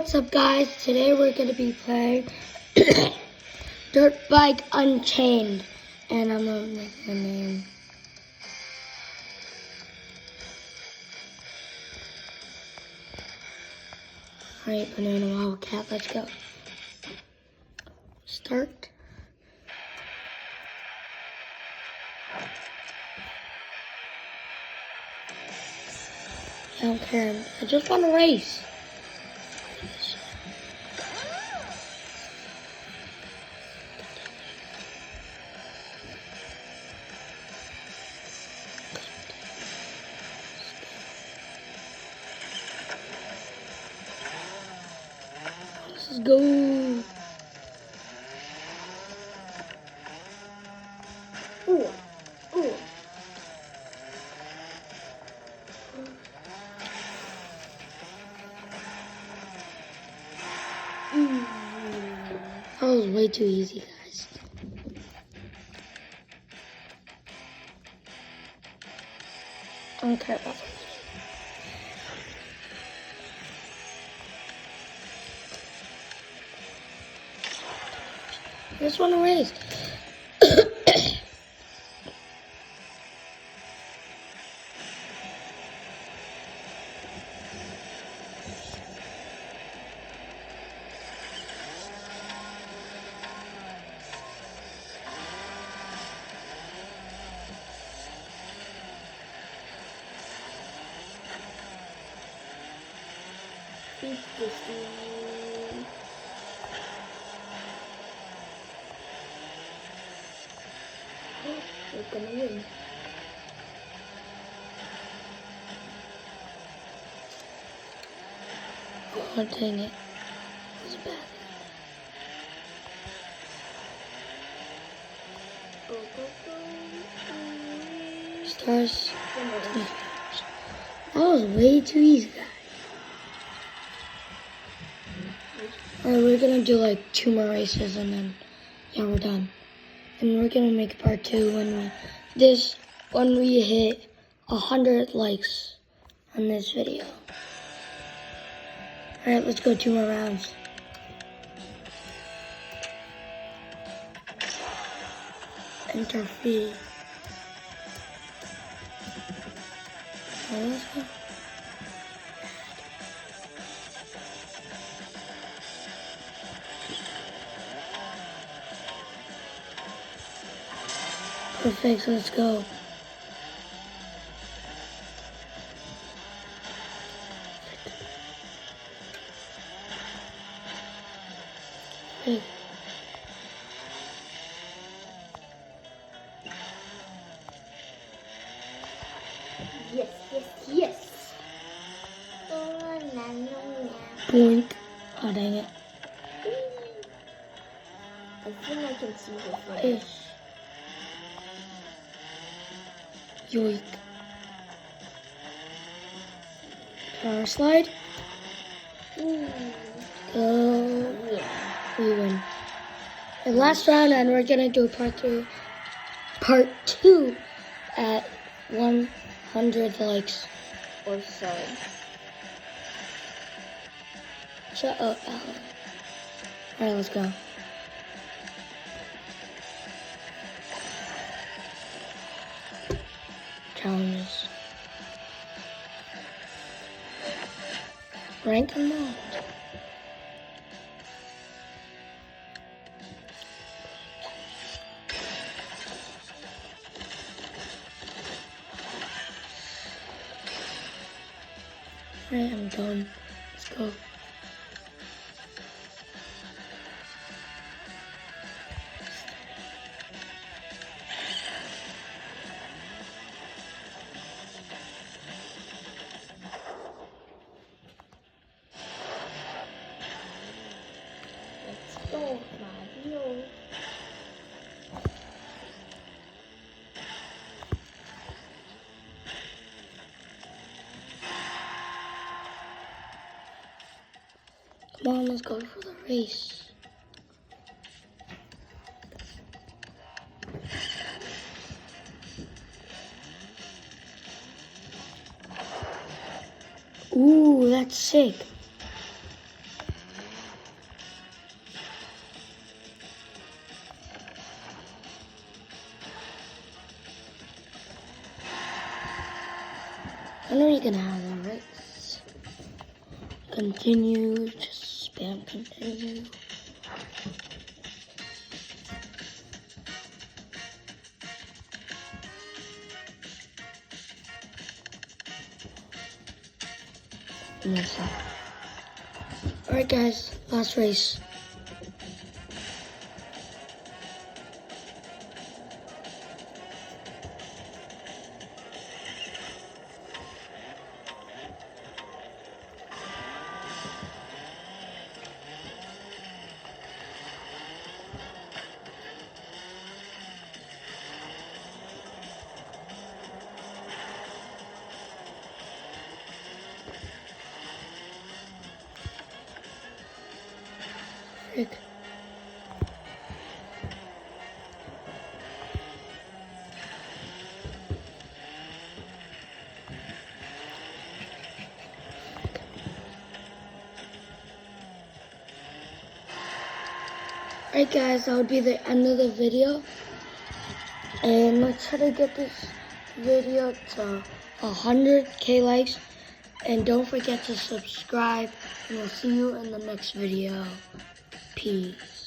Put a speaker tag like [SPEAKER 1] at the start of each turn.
[SPEAKER 1] What's up, guys? Today we're going to be playing Dirt Bike Unchained, and I'm going to make my name. Alright, Banana Wawa Cat, let's go. Start. I don't care. I just want to race. Let's go. Ooh. Ooh. That was way too easy, guys. I don't care about that. I just want to race. We're gonna win. Oh, dang it. It was bad. Stars. That was way too easy, guys. Alright, we're gonna do like 2 more races and then, yeah, we're done. And we're gonna make part 2 when we hit 100 likes on this video. Alright, let's go 2 more rounds. Enter fee. Let's go. Perfect, let's go. Hey.
[SPEAKER 2] Yes, yes, yes. Oh, no, no, no.
[SPEAKER 1] Boink. Oh, dang it.
[SPEAKER 2] I think I can see the
[SPEAKER 1] Hey.
[SPEAKER 2] finish.
[SPEAKER 1] Yoink. Power slide. Go.
[SPEAKER 2] Yeah.
[SPEAKER 1] We win. And last round, and we're gonna do part two at 100 likes.
[SPEAKER 2] Or so.
[SPEAKER 1] Shut up, Alan. Alright, let's go. Challenges. Rank unlocked. Alright, I'm done. Let's go.
[SPEAKER 2] Let's go, Mario.
[SPEAKER 1] Come on, let's go for the race. Ooh, that's sick. I know you're gonna have that, right? Continue, just spam continue. Alright guys, last race. Frick. Alright guys, that would be the end of the video. And let's try to get this video to 100k likes. And don't forget to subscribe. And we'll see you in the next video. Peace.